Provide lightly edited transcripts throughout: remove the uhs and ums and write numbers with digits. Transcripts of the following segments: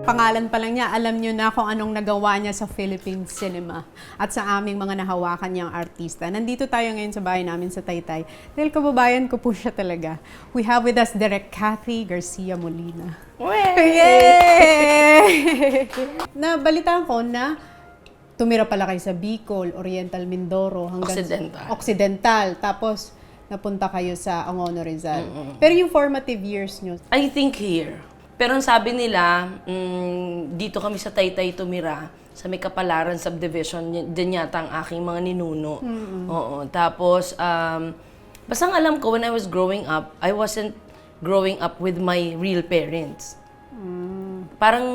pangalan pa lang niya, alam niyo na kung anong nagawa niya sa Philippine cinema at sa aming mga nahawakan niyang artista. Nandito tayo ngayon sa bahay namin sa Taytay. Dahil kababayan ko po siya talaga. We have with us Direk Cathy Garcia Molina. Yay! Nabalitaan ko na tumira pala kayo sa Bicol, Oriental Mindoro, hanggang Occidental. Tapos napunta kayo sa Angono Rizal. Pero yung formative years niyo? I think here. Pero ang sabi nila, dito kami sa Taytay tumira, sa may Kapalaran subdivision, din yata ang aking mga ninuno. Oo. Tapos, basta ang alam ko, when I was growing up, I wasn't growing up with my real parents. Parang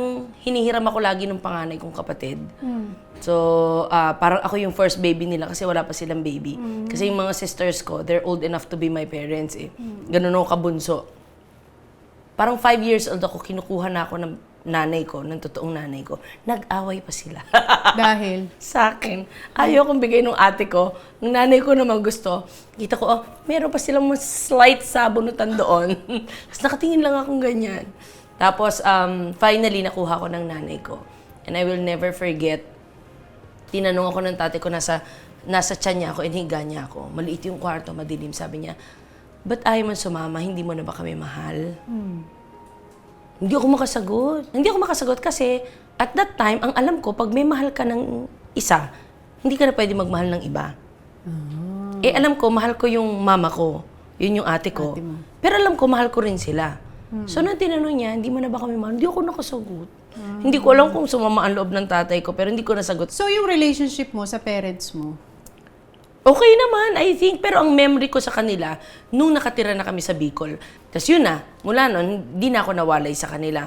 hinihiram ako lagi ng panganay kong kapatid. So, parang ako yung first baby nila kasi wala pa silang baby. Kasi yung mga sisters ko, they're old enough to be my parents eh. Ganun ako kabunso. Parang 5 years old ako, kinukuha na ako ng nanay ko, ng totoong nanay ko. Nag-away pa sila. Dahil? Sa akin. Ayaw kong bigay ng ate ko. Ng nanay ko naman gusto. Kita ko, meron pa silang mas slight sabunutan doon. Tapos nakatingin lang akong ganyan. Tapos, finally, nakuha ko ng nanay ko. And I will never forget, tinanong ako ng tate ko, nasa tiyan niya ako, inihiga niya ako. Maliit yung kwarto, madilim. Sabi niya, ba't ayaw man sumama? Hindi mo na ba kami mahal? Hindi ako makasagot kasi at that time, ang alam ko, pag may mahal ka ng isa, hindi ka na pwede magmahal ng iba. Eh alam ko, mahal ko yung mama ko. Yun yung ate ko. Pero alam ko, mahal ko rin sila. So nung tinanong niya, hindi mo na ba kami mahal? Hindi ako nakasagot. Hindi ko alam kung sumama ang loob ng tatay ko, pero hindi ko nasagot. So yung relationship mo sa parents mo? Okay naman, I think. Pero ang memory ko sa kanila, nung nakatira na kami sa Bicol. Tapos yun na, mula nun, hindi na ako nawalay sa kanila.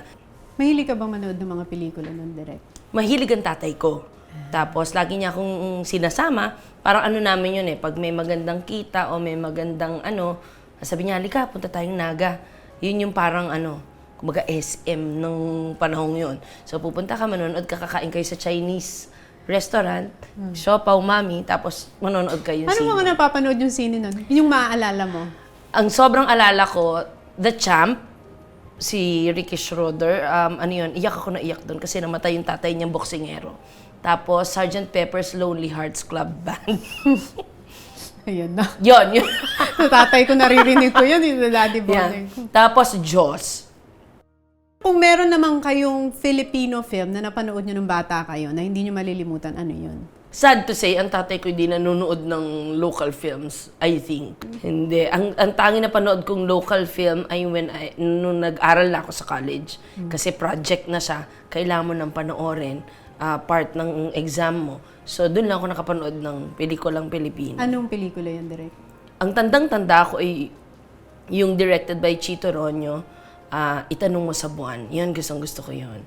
Mahilig ka ba manood ng mga pelikula ng Direk? Mahilig ang tatay ko. Tapos lagi niya akong sinasama. Parang ano namin yun eh, pag may magandang kita o may magandang sabi niya, halika, punta tayong Naga. Yun yung parang kumbaga SM nung panahong yun. So pupunta ka, manonood ka, kakain kayo sa Chinese restaurant, siopaw, mami, tapos manonood kayo Ano mga napapanood yung sine nun? Yung maaalala mo? Ang sobrang alala ko, The Champ, si Ricky Schroeder, iyak ako na iyak doon kasi namatay yung tatay niyang boksingero. Tapos, Sgt. Pepper's Lonely Hearts Club Band. Ayan na. Yun. Sa tatay ko naririnig ko yun, yung daddy bonding ko. Tapos, Jaws. Kung meron naman kayong Filipino film na napanood nyo nung bata kayo na hindi nyo malilimutan, ano yun? Sad to say, ang tatay ko hindi nanonood ng local films, I think. Hindi. Ang tanging na panood kong local film ay nung nag-aral na ako sa college. Kasi project na siya, kailangan mo nang panoorin, part ng exam mo. So, doon lang ako nakapanood ng pelikulang Pilipino. Anong pelikula yun, Direk? Ang tandang-tanda ko ay yung directed by Chito Ronyo, Itanong Mo sa Buwan. Yun, gusto ko yun.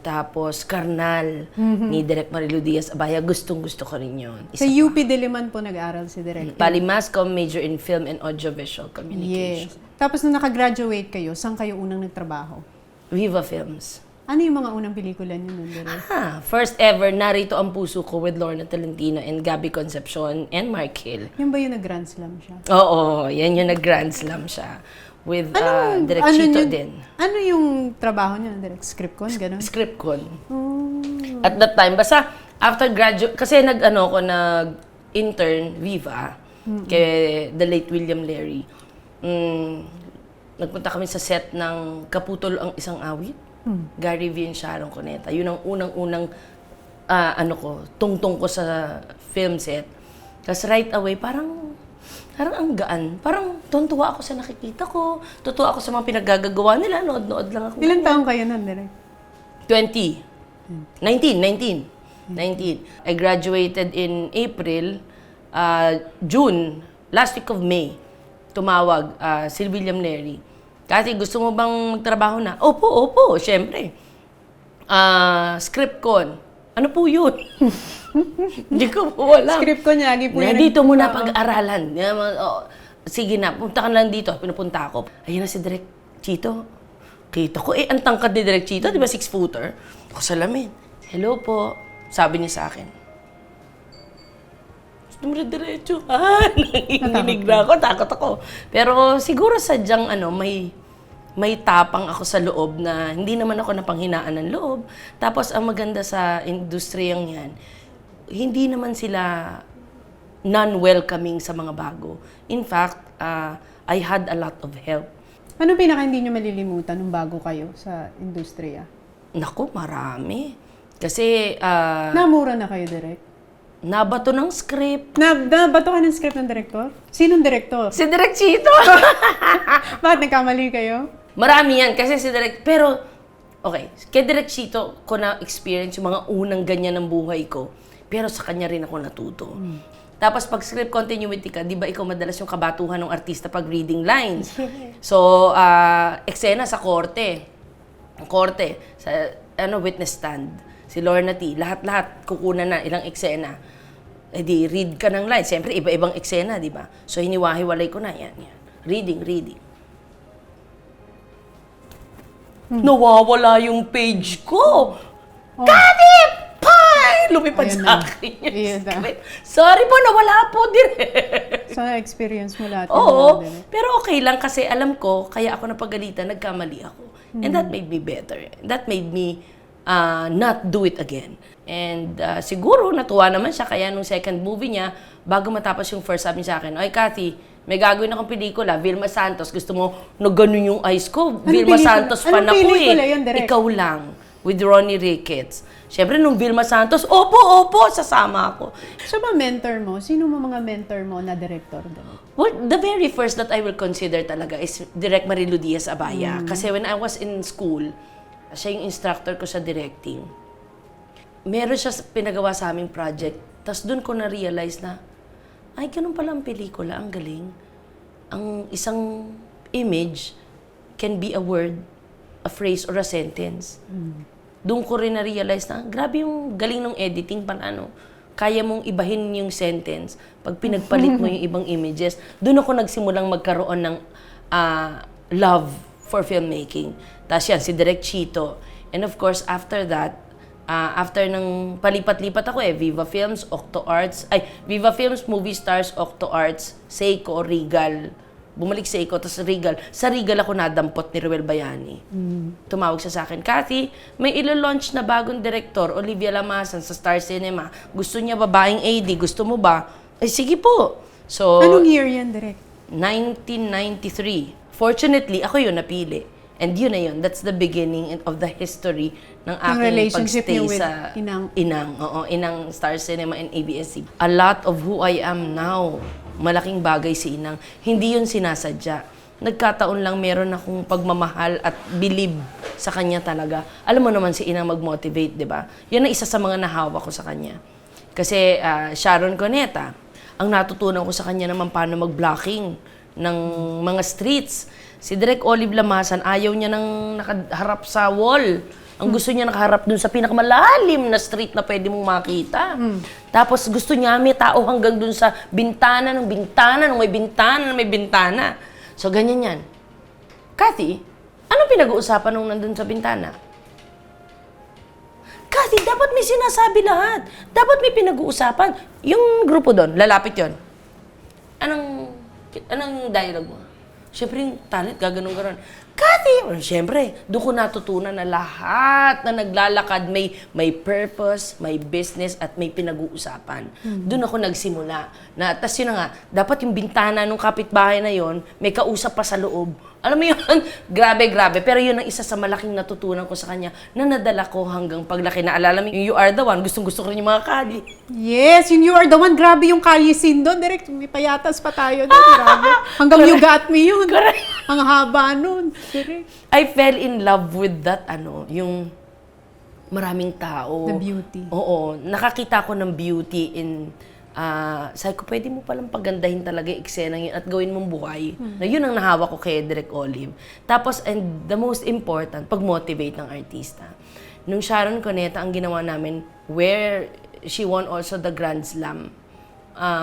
Tapos, Karnal, ni Direk Marilu Diaz-Abaya, gustong-gusto ko rin yun. Sa UP Diliman po nag-aral si Direk. Palimascom, major in film and audiovisual communication. Yes. Tapos nung nakagraduate kayo, saan kayo unang nagtrabaho? Viva Films. Ano yung mga unang pelikula niyo nun, Direk? First ever, Narito ang Puso Ko with Lorna Tolentino and Gabby Concepcion and Mark Hill. Yan ba yung nag-Grand Slam siya? Oo, yan yung nag-Grand Slam siya. With Direk Chito din. Ano yung trabaho niya, Direk? Script con, gano'n? Script con. At that time, basta after graduate, kasi nag-intern, Viva, kay the late William Larry. Nagpunta kami sa set ng Kaputol ang Isang Awit. Gary V. and Sharon Cuneta. Yun ang unang-unang tungtong ko sa film set. Tapos right away, parang ang gaan. Parang tuntua ako sa nakikita ko. Tutuwa ako sa mga pinaggagawa nila. Nood-nood lang ako. Ilan taong kayo nun, Direk? 19. I graduated in April. June, last week of May, tumawag si William Larry. Kasi gusto mo bang magtrabaho na? Opo, syempre. Script con. Ano po yun? Hindi ko po alam. Script ko niya, po yun. Dito mo na pag-aralan. Sige na, punta ka lang dito. Pinupunta ako. Ayun na si Direk Chito. Kita ko, ang tangkad ni Direk Chito, di ba 6-footer? Ako salamin. Hello po. Sabi niya sa akin. Diretso. Nanginginig na ako, takot ako. Pero siguro sadyang may may tapang ako sa loob na hindi naman ako napanghinaan ng loob. Tapos ang maganda sa industriyang yan, hindi naman sila non-welcoming sa mga bago. In fact, I had a lot of help. Ano pinaka hindi nyo malilimutan nung bago kayo sa industriya? Naku, marami. Kasi Namura na kayo, direct? nabato ng script. Nabato ka ng script ng director? Sinong director? Si Direk Chito! Bakit nagkamali kayo? Marami yan kasi si Direk... Pero, okay, kay Direk Chito ko na-experience yung mga unang ganyan ng buhay ko. Pero sa kanya rin ako natuto. Tapos pag script continuity ka, di ba ikaw madalas yung kabatuhan ng artista pag reading lines? So, eksena sa korte. Korte, sa witness stand. Si Lorna T, lahat-lahat kukunan na ilang eksena. Eh di, read ka ng lines. Siyempre, iba-ibang eksena, di ba? So, hiniwa-hiwalay ko na. Yan. Reading. Nawawala yung page ko. Kati! Pay! Lumipad Ayun sa na. akin yung Ayun na. script. Sorry po, nawala po direct. So, experience mo lahat. Oo, yun, direct? pero okay lang kasi alam ko, kaya ako napagalitan, nagkamali ako. And that made me better. That made me not do it again. And siguro, natuwa naman siya. Kaya nung second movie niya, bago matapos yung first, sabi niya sa akin, "Oy, Kathy, may gagawin akong pelikula, Vilma Santos. Gusto mo na ganun yung eyes ko? Vilma Santos fan ako pelikula yun, direct? Ikaw lang." With Ronnie Ricketts. Siyempre, nung Vilma Santos, opo, sasama ako. So ba mentor mo? Sino mo mga mentor mo na director? Well, the very first that I will consider talaga is Direk Marilu Diaz Abaya. Kasi when I was in school, siya yung instructor ko sa directing. Meron siya pinagawa sa aming project. Tapos doon ko na-realize na, ay, ganun pala ang pelikula, ang galing. Ang isang image can be a word, a phrase, or a sentence. Doon ko rin na-realize na, grabe yung galing ng editing, paano kaya mong ibahin yung sentence pag pinagpalit mo yung ibang images. Doon ako nagsimulang magkaroon ng love for filmmaking. Tapos yan, si Direk Chito. And of course, after that, after ng palipat-lipat ako Viva Films, Octo Arts, Viva Films, Movie Stars, Octo Arts, Seiko, Regal. Bumalik sa Seiko, tapos Regal. Sa Regal ako nadampot ni Ruel Bayani. Tumawag siya sa akin, "Kathy, may ilo-launch na bagong direktor, Olivia Lamasan, sa Star Cinema. Gusto niya babaeng AD, gusto mo ba?" Ay, sige po. So, Anong year yan, direct? 1993. Fortunately, ako yun napili. And yun na yun. That's the beginning of the history ng aking relationship pagstay niyo with sa Inang. Inang Star Cinema and ABS-CBN. A lot of who I am now, malaking bagay si Inang. Hindi yun sinasadya. Nagkataon lang meron akong pagmamahal at believe sa kanya talaga. Alam mo naman si Inang mag-motivate, di ba? Yan ang isa sa mga nahawa ko sa kanya. Kasi Sharon Cuneta, ang natutunan ko sa kanya naman paano mag-blocking ng mga streets. Si Direk Olive Lamasan, ayaw niya nang nakaharap sa wall. Ang gusto niya nakaharap dun sa pinakamalalim na street na pwede mong makita. Tapos gusto niya may tao hanggang dun sa bintana ng bintana, ng may bintana, ng may bintana. So ganyan yan. Kathy, anong pinag-uusapan nung nandun sa bintana? Kathy, dapat may sinasabi lahat. Dapat may pinag-uusapan. Yung grupo doon, lalapit yon. Anong dialogue mo? Siyempre, yung talent, gaganon-ganon. Kathy! Siyempre, doon ko natutunan na lahat na naglalakad may purpose, may business, at may pinag-uusapan. Doon ako nagsimula. Tas yun na nga, dapat yung bintana ng kapitbahay na yon may kausap pa sa loob. Alam mo yun? Grabe. Pero yun ang isa sa malaking natutunan ko sa kanya na nadala ko hanggang paglaki. Naalala mo yung You Are The One, gustong-gusto ko rin yung mga kali. Yes, yung You Are The One. Grabe yung kalye scene doon. Direct, may payatas pa tayo doon. Grabe. Hanggang You Got Me yun. Correct. Ang haba nun. Direct. I fell in love with that, yung maraming tao. The beauty. Oo. Nakakita ko ng beauty in, sabi ko, pwede mo palang pagandahin talaga yung eksena yun at gawin mong buhay. Na yun ang nahawa ko kay Direk Olive. Tapos, and the most important, pag-motivate ng artista. Nung Sharon Cuneta, ang ginawa namin, where she won also the Grand Slam,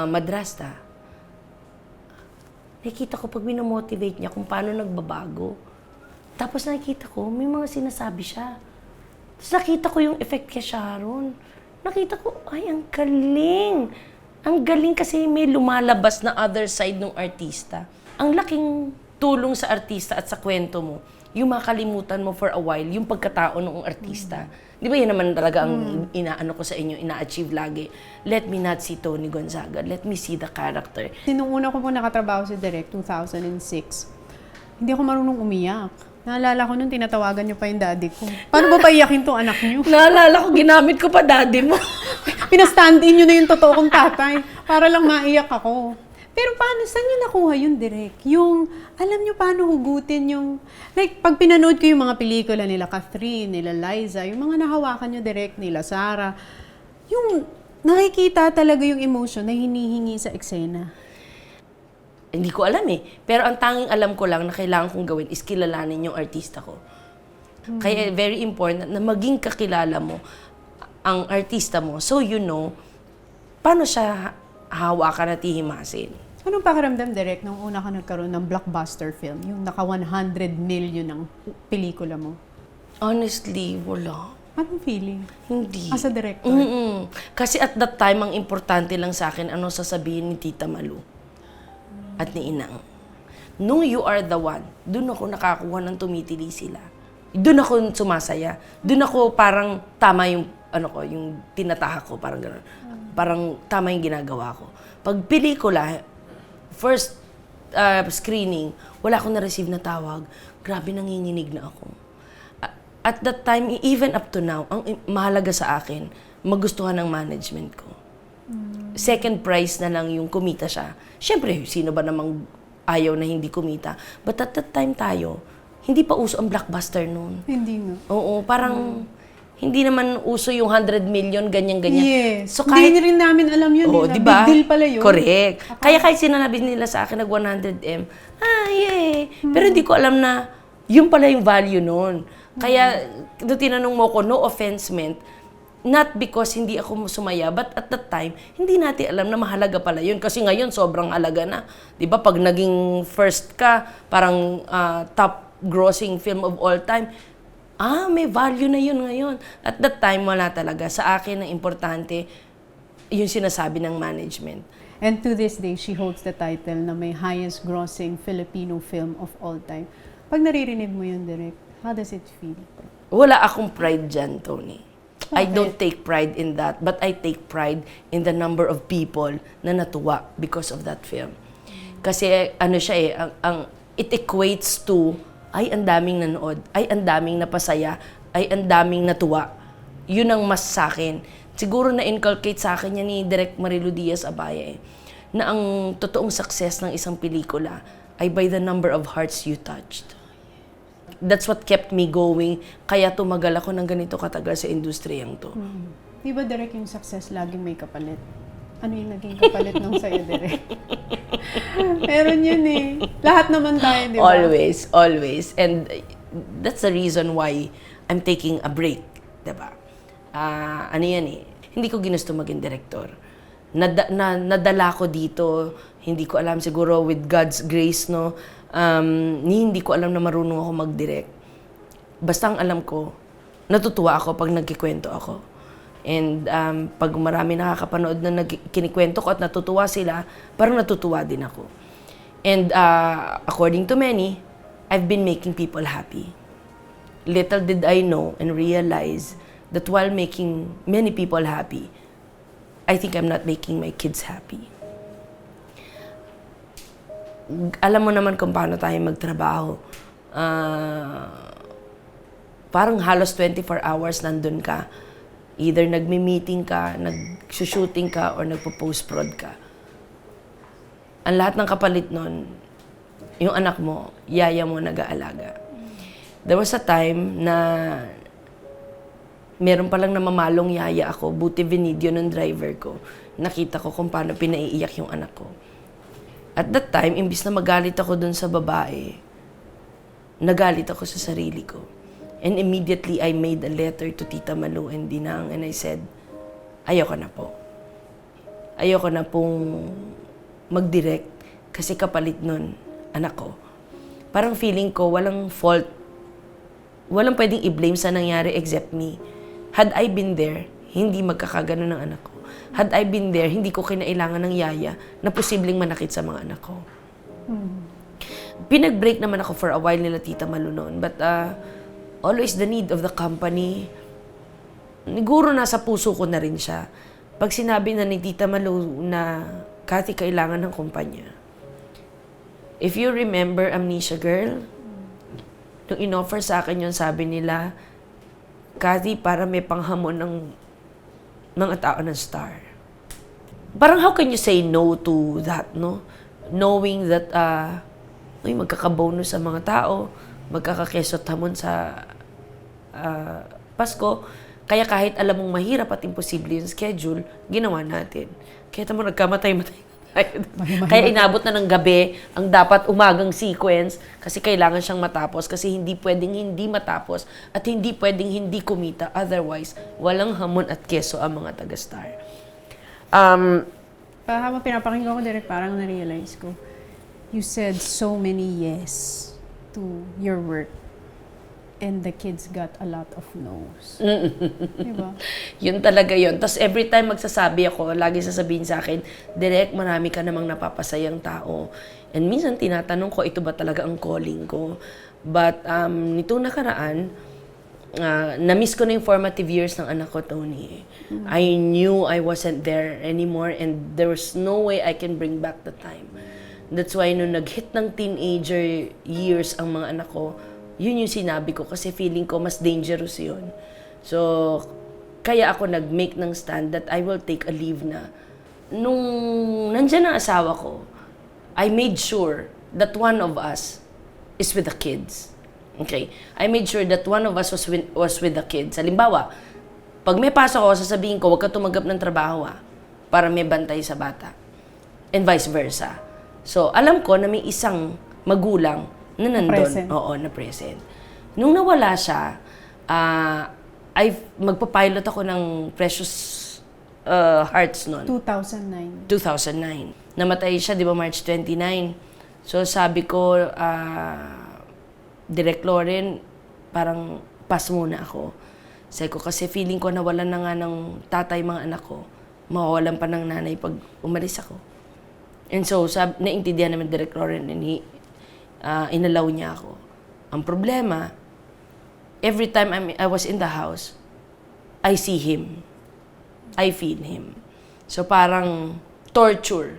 Madrasta. Nakikita ko pag minomotivate niya kung paano nagbabago. Tapos nakikita ko, may mga sinasabi siya. Tapos nakita ko yung effect kay Sharon. Nakita ko, ay, ang galing. Ang galing kasi may lumalabas na other side ng artista. Ang laking tulong sa artista at sa kwento mo, yung makalimutan mo for a while, yung pagkatao ng artista. Di ba yan naman talaga ang inaano ko sa inyo, ina-achieve lagi. Let me not see Tony Gonzaga. Let me see the character. Nung una ko po nakatrabaho si Direk, 2006, hindi ako marunong umiyak. Naalala ko nung tinatawagan niyo pa yung daddy ko. Paano ba paiyakin tong anak niyo? Naalala ko, ginamit ko pa daddy mo. Pinastand in niyo na yung totoo kong tatay para lang maiyak ako. Pero paano, saan niyo nakuha yung Direk? Yung, alam niyo paano hugutin yung, like, pag pinanood ko yung mga pelikula nila Catherine, nila Liza, yung mga nahawakan niyo Direk, nila Sarah, yung nakikita talaga yung emotion na hinihingi sa eksena. Hindi ko alam eh. Pero ang tanging alam ko lang na kailangan kong gawin is kilalanin yung artista ko. Kaya very important na maging kakilala mo ang artista mo so you know paano siya hawakan at hihimasin. Anong pakiramdam, Direk, nung una ka nagkaroon ng blockbuster film, yung naka 100 million ng pelikula mo? Honestly, wala. Anong feeling? Hindi. As a director? Kasi at that time, ang importante lang sa akin, ano sasabihin ni Tita Malu at ni Inang. Nung you are the one, dun ako nakakuha ng tumitili sila. Dun ako sumasaya. Dun ako parang tama yung, yung tinatahak ko, parang gano'n. Parang tama yung ginagawa ko. Pag pelikula, first screening, wala akong na-receive na tawag. Grabe, nanginginig na ako. At that time, even up to now, ang mahalaga sa akin, magustuhan ng management ko. Second prize na lang yung kumita siya. Siyempre, sino ba namang ayaw na hindi kumita? But at that time tayo, hindi pa uso ang blockbuster noon. Hindi nga. Oo, parang hindi naman uso yung 100 million, ganyan-ganyan. Yes. So kahit, hindi rin namin alam yun. oo, Big diba? deal pala yun. Correct. Kaya kahit sinabi nila sa akin, nag 100M, yay! Pero hindi ko alam na yun pala yung value noon. Kaya, doon tinanong mo ko, no offense meant, not because hindi ako sumaya, but at that time, hindi natin alam na mahalaga pala yun. Kasi ngayon, sobrang halaga na. Di ba, pag naging first ka, parang top grossing film of all time, may value na yun ngayon. At that time, wala talaga. Sa akin, ang importante, yung sinasabi ng management. And to this day, she holds the title na may highest grossing Filipino film of all time. Pag naririnig mo yun, Direk, how does it feel? Wala akong pride dyan, Tony. I Bakit? don't take pride in that, but I take pride in the number of people na natuwa because of that film. Kasi it equates to, ay, ang daming nanood, ay, ang daming napasaya, ay, ang daming natuwa. Yun ang mas sa akin. Siguro na-inculcate sa akin yan ni Direk Marilu Diaz-Abaya na ang totoong success ng isang pelikula ay by the number of hearts you touched. That's what kept me going. Kaya tumagal ako ng ganito katagal sa industriyang to. Di ba, Direk, yung success laging may kapalit? Ano yung naging kapalit ng sa'yo, Direk? Meron yun eh. Lahat naman tayo, di ba? Always, always. And that's the reason why I'm taking a break. Diba? Ano yan eh. Hindi ko ginusto maging director. Nadala ko dito. Hindi ko alam, siguro with God's grace, no? Hindi ko alam na marunong ako mag-direct. Basta ang alam ko, natutuwa ako pag nagkikwento ako. And pag marami nakakapanood na kinikwento ko at natutuwa sila, parang natutuwa din ako. And according to many, I've been making people happy. Little did I know and realize that while making many people happy, I think I'm not making my kids happy. Alam mo naman kung paano tayo magtrabaho. Parang halos 24 hours nandun ka. Either nagmi-meeting ka, nag-shooting ka, or nagpo-post-prod ka. Ang lahat ng kapalit nun, yung anak mo, yaya mo nag-aalaga. There was a time na meron palang namamalong yaya ako, buti binidyo ng driver ko. Nakita ko kung paano pinaiiyak yung anak ko. At that time, imbis na magalit ako dun sa babae, nagalit ako sa sarili ko. And immediately, I made a letter to Tita Malu and Dinang and I said, ayoko na po. Ayoko na pong mag-direct kasi kapalit nun, anak ko. Parang feeling ko, walang fault, walang pwedeng i-blame sa nangyari except me. Had I been there, hindi magkakagano ng anak ko. Had I been there, hindi ko kinailangan ng yaya na posibleng manakit sa mga anak ko. pinag-break naman ako for a while nila Tita Malu noon. But always the need of the company. Siguro nasa puso ko na rin siya. Pag sinabi na ni Tita Malu na, Kathy, kailangan ng kumpanya. If you remember Amnesia Girl, nung in-offer sa akin yun, sabi nila, Kathy, para may panghamon ng mga tao ng Star. Parang how can you say no to that, no? Knowing that, magkakabonus sa mga tao, magkakakesot hamon sa Pasko, kaya kahit alam mong mahirap at imposible yung schedule, ginawa natin. Kaya tamo nagkamatay-matay tayo. Kaya inabot na ng gabi ang dapat umagang sequence kasi kailangan siyang matapos kasi hindi pwedeng hindi matapos at hindi pwedeng hindi kumita. Otherwise, walang hamon at keso ang mga taga-Star. Habang pinapakinggan ko direct, parang na-realize ko, you said so many yes to your work and the kids got a lot of no's. Diba? Yun talaga yun. Tapos every time magsasabi ako, lagi sasabihin sa akin, Direk, marami ka namang napapasayang tao. And minsan tinatanong ko, ito ba talaga ang calling ko? But nitong nakaraan, na-miss ko na yung formative years ng anak ko, Tony. I knew I wasn't there anymore and there was no way I can bring back the time. That's why nung nag-hit ng teenager years ang mga anak ko, yun yung sinabi ko kasi feeling ko mas dangerous yun. So, kaya ako nag-make ng stand that I will take a leave na. Nung nandyan ang asawa ko, I made sure that one of us is with the kids. Okay? I made sure that one of us was with the kids. Halimbawa, pag may pasok ako, sasabihin ko, huwag ka tumanggap ng trabaho para may bantay sa bata. And vice versa. So, alam ko na may isang magulang na nandun. Present. Oo, na present. Nung nawala siya, magpapilot ako ng Precious Hearts noon. 2009. 2009. Namatay siya, di ba, March 29. So, sabi ko, Direk Lauren, parang pass muna ako. Sabi ko, kasi feeling ko nawalan na nga ng tatay mga anak ko. Mawawalan pa ng nanay pag umalis ako. And so, naintindihan naman Direk Lauren and inalaw niya ako. Ang problema, every time I was in the house, I see him. I feel him. So parang torture.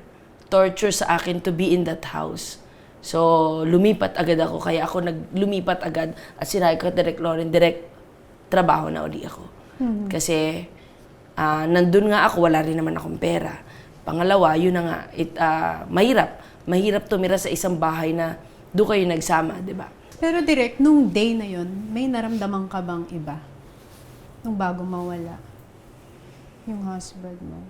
Torture sa akin to be in that house. So, lumipat agad ako. Kaya ako lumipat agad at sinabi ko, Direk Lauren, Direk, trabaho na uli ako. Kasi, nandun nga ako, wala rin naman akong pera. Pangalawa, yun na nga, mahirap tumira sa isang bahay na doon kayo nagsama, di ba? Pero direct, nung day na yon, may naramdaman ka bang iba? Nung bago mawala? Yung husband mo?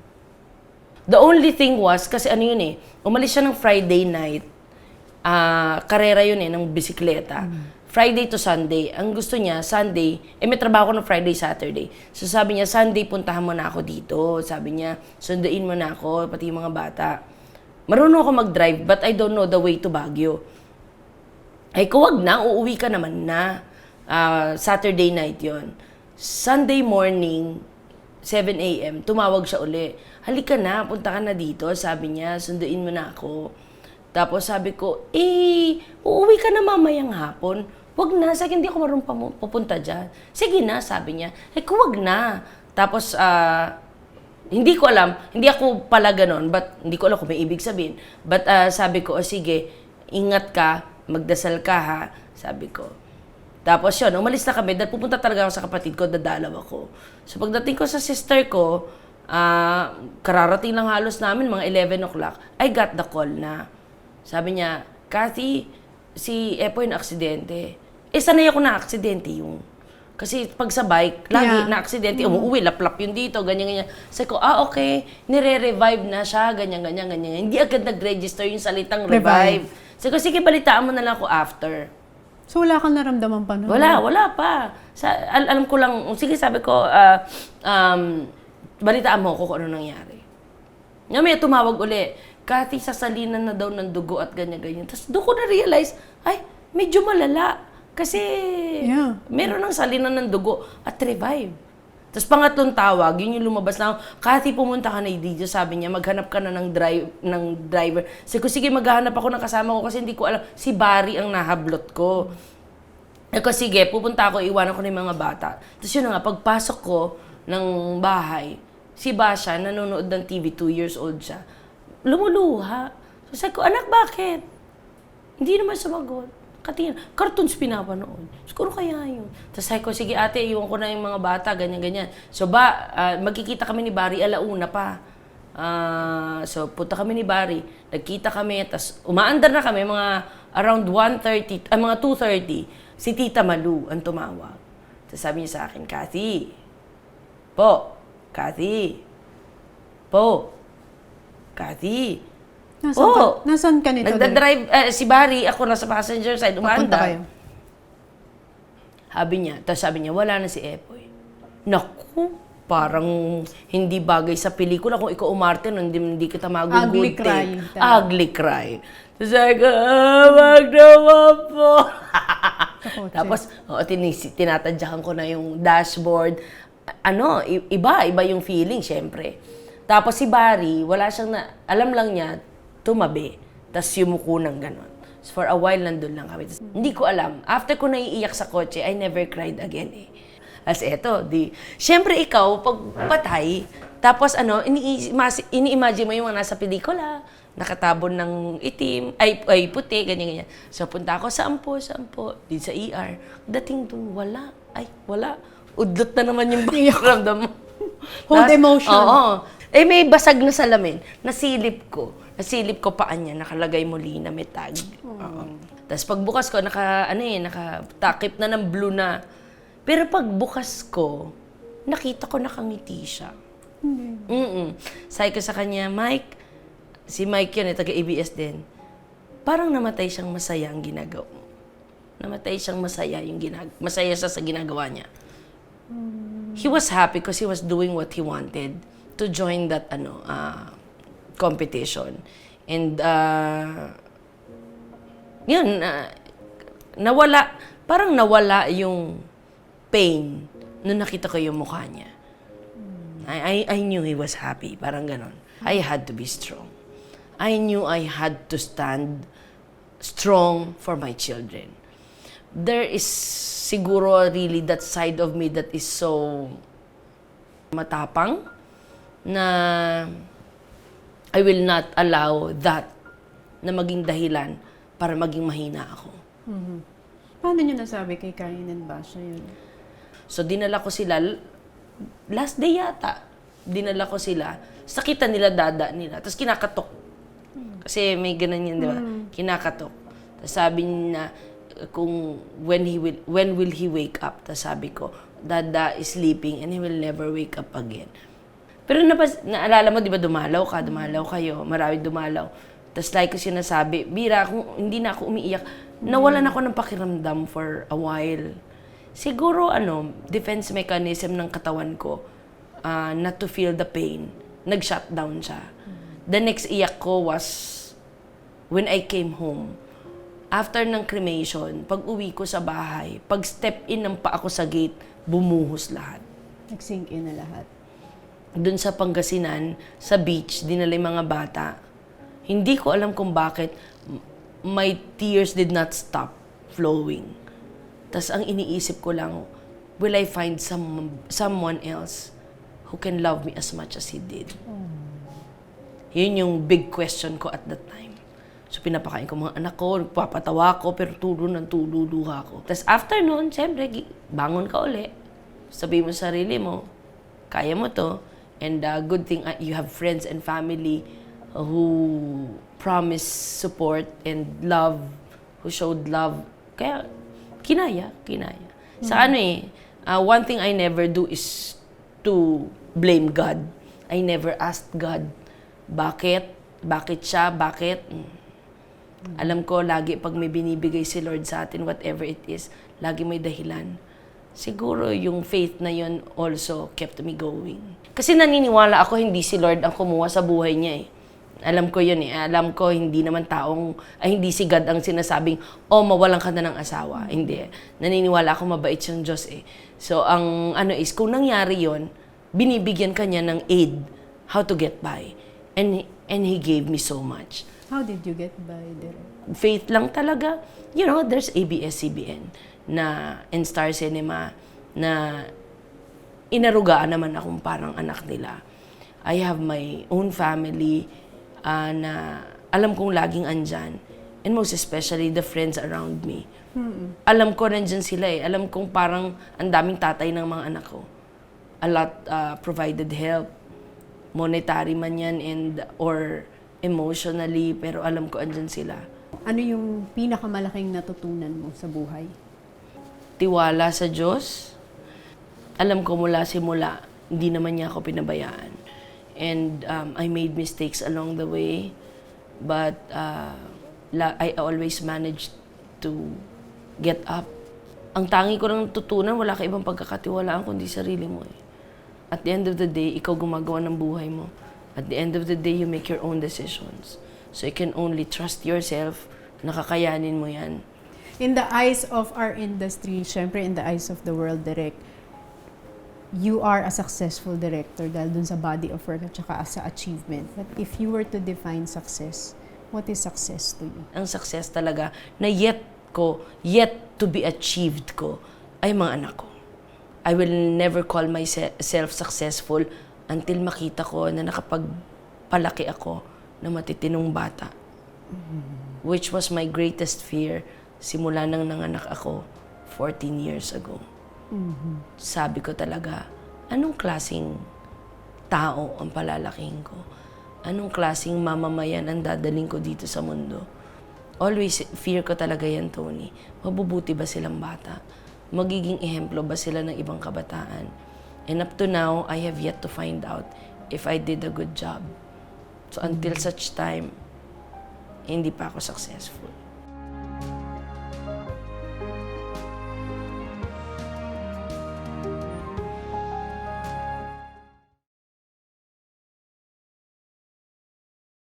The only thing was, kasi ano yun umalis siya ng Friday night, karera yun ng bisikleta. Friday to Sunday. Ang gusto niya, Sunday, may trabaho ko ng Friday, Saturday. So sabi niya, Sunday, puntahan mo na ako dito. Sabi niya, sunduin mo na ako, pati yung mga bata. Marunong ako mag-drive, but I don't know the way to Baguio. Ay, wag na, uuwi ka naman na. Saturday night yon. Sunday morning, 7 a.m., tumawag siya uli. Halika na, punta ka na dito. Sabi niya, sunduin mo na ako. Tapos sabi ko, uuwi ka na mamayang hapon. Wag na, sa akin hindi ako marunong pupunta dyan. Sige na, sabi niya. Wag na. Tapos, hindi ko alam, hindi ako pala ganon, but hindi ko alam kung may ibig sabihin. But sabi ko, sige, ingat ka, magdasal ka ha, sabi ko. Tapos yun, umalis na kami, dahil pupunta talaga ako sa kapatid ko, dadalaw ako. So pagdating ko sa sister ko, kararating lang halos namin, mga 11 o'clock, I got the call na. Sabi niya, Kathy, si Epoy na aksidente. Sanay ako na aksidente yung. Kasi pag sa bike, lagi na aksidente, umuwi, laplap yun dito, ganyan-ganyan. Sabi ko, okay, nire-revive na siya, ganyan-ganyan. Hindi agad nag-register yung salitang revive. Sabi ko, sige, balitaan mo na lang ako after. So wala kang naramdaman pa nun? Wala pa. Alam ko lang, sige, sabi ko, balitaan mo ako kung ano nangyari. May tumawag uli, Kathy, sasalinan na daw ng dugo at ganyan-ganyan. Tapos doon ko na-realize, ay, medyo malala. Kasi meron ng salinan ng dugo at revive. Tapos pangatlong tawag, yun yung lumabas na ako, Kathy, pumunta ka na dito, sabi niya, maghanap ka na ng driver. Sabi ko, sige, maghahanap ako ng kasama ko kasi hindi ko alam, si Barry ang nahablot ko. Ako, sige, pupunta ako, iwanan ko na yung mga bata. Tapos yun na nga, pagpasok ko ng bahay, si Basha, nanonood ng TV, 2 years old siya, lumuluha. So sabi ko, anak, bakit? Hindi naman sumagot. Katingin, cartoons pinapanood. Siguro kaya yun. Tapos sabi ko, sige ate, iwan ko na yung mga bata, ganyan-ganyan. So magkikita kami ni Barry alauna pa. So punta kami ni Barry, nagkita kami, tapos umaandar na kami, mga around 1:30, mga 2:30, si Tita Malu ang tumawag. Tapos sabi niya sa akin, Kathy, Kathy, Nasaan ka nito? nagdadrive, si Barry, ako nasa passenger side, Papunta umaandar. kayo. Sabi niya, wala na si Epoy. Naku, parang hindi bagay sa pelikula. Kung ikaw umarte, hindi kita Ugly mag-good cry. take. Ugly cry. Tapos sabi ko, wag naman po. Tapos, tinatadyakan ko na yung dashboard. Iba yung feeling, syempre. Tapos si Barry, wala siyang alam lang niya, tumabi. Tapos yumuko ng ganon. So for a while, nandun lang kami. Tas, hindi ko alam. After ko naiiyak sa kotse, I never cried again eh. As eto, syempre ikaw, pag patay, tapos ini-imagine mo yung mga nasa pelikula, nakatabon ng itim, ay puti, ganyan-ganyan. So punta ako sa ampo, din sa ER. Dating dun, wala. Udlot na naman yung pakiramdam mo. Hold emotion. Oo. May basag na salamin. Nasilip ko paan niya, nakalagay muli na may tag. Tapos pagbukas ko, nakatakip na ng blue na. Pero pagbukas ko, nakita ko nakangiti siya. Sabi ko sa kanya, Mike, si Mike yun, taga-ABS din, parang namatay siyang masaya ang ginagawa. Masaya siya sa ginagawa niya. He was happy because he was doing what he wanted to join that competition. And parang nawala yung pain nung nakita ko yung mukha niya. I knew he was happy, parang ganon. I had to be strong. I knew I had to stand strong for my children. There is siguro really that side of me that is so matapang na I will not allow that na maging dahilan para maging mahina ako. Paano niyo nasabi kay Karin and Basha yun? So dinala ko sila, last day yata, dinala ko sila, sakitan nila dada nila, tapos kinakatok. Kasi may ganun yun, di ba? Kinakatok. Tapos sabi niya, when will he wake up? Tapos sabi ko, Dada is sleeping and he will never wake up again. Pero naalala mo, di ba, dumalaw kayo, marami dumalaw. Tapos like ko sinasabi, Bira, kung hindi na ako umiiyak, nawalan ako ng pakiramdam for a while. Siguro, defense mechanism ng katawan ko, not to feel the pain. Nag-shutdown siya. The next iyak ko was when I came home. After ng cremation, pag uwi ko sa bahay, pag step in ng pa ako sa gate, bumuhos lahat. Nag-sink in na lahat. Doon sa Pangasinan, sa beach, dinala yung mga bata. Hindi ko alam kung bakit my tears did not stop flowing. Tas ang iniisip ko lang, will I find someone else who can love me as much as he did? Yun yung big question ko at that time. So pinapakain ko mga anak ko, nagpapatawa ko, pero tululuha ko. Tas after noon, siyempre, bangon ka uli. Sabihin mo sa sarili mo, kaya mo to. And good thing you have friends and family who promise support and love, who showed love. Kaya, kinaya. Sa one thing I never do is to blame God. I never asked God, bakit? Bakit siya? Bakit? Alam ko, lagi pag may binibigay si Lord sa atin, whatever it is, lagi may dahilan. Siguro yung faith na yun also kept me going. Kasi naniniwala ako, hindi si Lord ang kumuha sa buhay niya eh. Alam ko yun eh. Alam ko hindi naman hindi si God ang sinasabing, oh, mawalan ka na ng asawa. Hindi. Naniniwala ako mabait siyang Diyos eh. So, ang ano is, kung nangyari yun, binibigyan ka niya ng aid how to get by. And He gave me so much. How did you get by, Direk? Faith lang talaga. You know, there's ABS-CBN na in Star Cinema na inarugaan naman akong parang anak nila. I have my own family na alam kong laging andyan. And most especially the friends around me. Alam ko nandyan sila eh. Alam kong parang ang daming tatay ng mga anak ko. A lot provided help. Monetary man yan or emotionally. Pero alam ko andyan sila. Ano yung pinakamalaking natutunan mo sa buhay? Tiwala sa Diyos. Alam ko mula simula, hindi naman niya ako pinabayaan. And I made mistakes along the way. But I always managed to get up. Ang tangi ko nang tutunan, wala ka ibang pagkakatiwalaan kundi sarili mo eh. At the end of the day, ikaw gumagawa ng buhay mo. At the end of the day, you make your own decisions. So you can only trust yourself, nakakayanin mo yan. In the eyes of our industry, syempre in the eyes of the world, Direk, you are a successful director dahil dun sa body of work at saka sa achievement. But if you were to define success, what is success to you? Ang success talaga na yet to be achieved ko, ay mga anak ko. I will never call myself successful until makita ko na nakapagpalaki ako na matitinong bata. Which was my greatest fear simula nang nanganak ako 14 years ago. Sabi ko talaga, anong klaseng tao ang palalakihin ko? Anong klaseng mamamayan ang dadaling ko dito sa mundo? Always fear ko talaga yan, Tony. Mabubuti ba silang bata? Magiging ehemplo ba sila ng ibang kabataan? And up to now, I have yet to find out if I did a good job. So until such time, hindi pa ako successful.